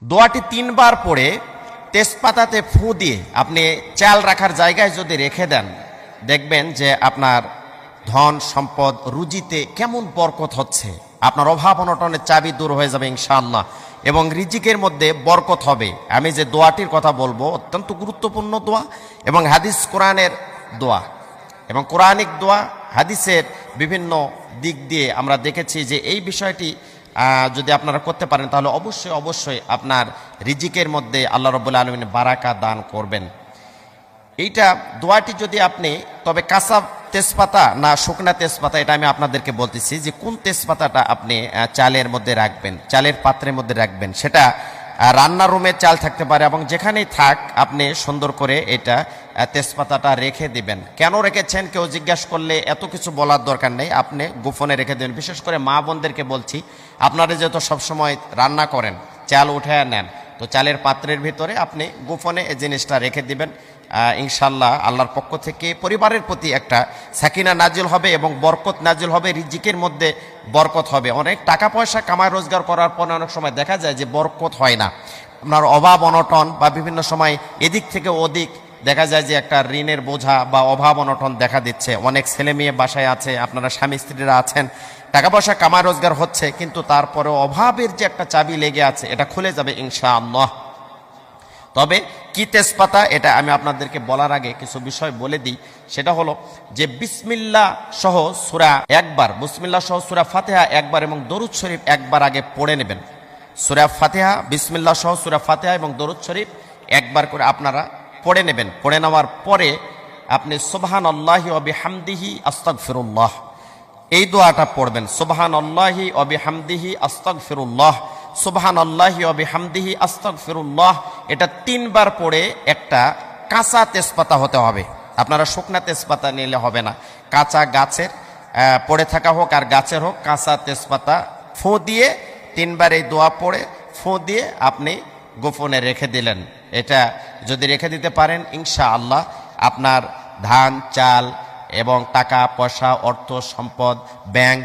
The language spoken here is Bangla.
দোয়াটি ৩ বার পড়ে তেজপাতাতে ফু দিয়ে আপনি চাল রাখার জায়গায় যদি রেখে দেন, দেখবেন যে আপনার ধন সম্পদ রুজিতে কেমন বরকত হচ্ছে। আপনার অভাব অনটনের চাবি দূর হয়ে যাবে ইনশাআল্লাহ, এবং রিজিকের মধ্যে বরকত হবে। আমি যে দোয়াটির কথা বলবো অত্যন্ত গুরুত্বপূর্ণ দোয়া, এবং হাদিস কোরআনের দোয়া, এবং কোরআনিক দোয়া হাদিসের বিভিন্ন দিক দিয়ে আমরা দেখেছি যে এই বিষয়টি যদি আপনারা করতে পারেন তাহলে অবশ্যই অবশ্যই আপনার রিজিকের মধ্যে আল্লাহ রাব্বুল আলামিন বারাকা দান করবেন। এইটা দোয়াটি যদি আপনি, তবে কাঁচা তেজপাতা না শুকনা তেজপাতা এটা আমি আপনাদেরকে বলতেছি যে কোন তেজপাতাটা আপনি চালের মধ্যে রাখবেন, চালের পাত্রের মধ্যে রাখবেন। সেটা রান্নার রুমে চাল থাকতে পারে, এবং যেখানেই থাক আপনি সুন্দর করে এটা তেজপাতাটা রেখে দিবেন। কেন রেখেছেন কেউ জিজ্ঞাসা করলে এত কিছু বলার দরকার নেই, আপনি গোপনে রেখে দেবেন। বিশেষ করে মা বোনদেরকে বলছি, আপনারা যেহেতু সবসময় রান্না করেন, চাল উঠে নেন, তো চালের পাত্রের ভিতরে আপনি গোপনে এই জিনিসটা রেখে দিবেন। ইনশাল্লাহ আল্লাহর পক্ষ থেকে পরিবারের প্রতি একটা সাকিনা নাজিল হবে এবং বরকত নাজিল হবে, রিজিকের মধ্যে বরকত হবে। অনেক টাকা পয়সা কামাই রোজগার করার পরে অনেক সময় দেখা যায় যে বরকত হয় না। আপনার অভাব অনটন বা বিভিন্ন সময় এদিক থেকে ওদিক দেখা যায় যে একটা ঋণের বোঝা বা অভাব অনটন দেখা দিচ্ছে। অনেক ছেলে মেয়ে বাসায় আছে, আপনারা স্বামী স্ত্রীরা আছেন, টাকা পয়সা কামাই রোজগার হচ্ছে, কিন্তু তারপরে অভাবের যে একটা চাবি লেগে আছে এটা খুলে যাবে ইনশাআল্লাহ। তবে কি তেজপাতা এটা আমি আপনাদেরকে বলার আগে কিছু বিষয় বলে দিই। সেটা হলো যে বিসমিল্লাহ সহ সূরা একবার, বিসমিল্লাহ সহ সূরা ফাতিহা একবার এবং দরুদ শরীফ একবার আগে পড়ে নেবেন। সূরা ফাতিহা, বিসমিল্লাহ সহ সূরা ফাতিহা এবং দরুদ শরীফ একবার করে আপনারা পড়ে নেবেন। পড়ে নেওয়ার পরে আপনি সুবহানাল্লাহি ওয়া বিহামদিহি আস্তাগফিরুল্লাহ এই দোয়াটা পড়বেন। সুবহানাল্লাহি ওয়া বিহামদিহি আস্তাগফিরুল্লাহ, সুবহানাল্লাহি ওয়া বিহামদিহি আস্তাগফিরুল্লাহ, এটা ৩ বার পড়ে একটা কাঁচা তেজপাতা হতে হবে। আপনারা শুকনা তেজপাতা নিলে হবে না, কাঁচা গাছের পড়ে থাকা হোক আর গাছের হোক, কাঁচা তেজপাতা ফু দিয়ে ৩ বার এই দোয়া পড়ে ফু দিয়ে আপনি গোপনে রেখে দিলেন। এটা যদি রেখে দিতে পারেন ইনশাআল্লাহ আপনার ধান চাল এবং টাকা পয়সা অর্থ সম্পদ ব্যাংক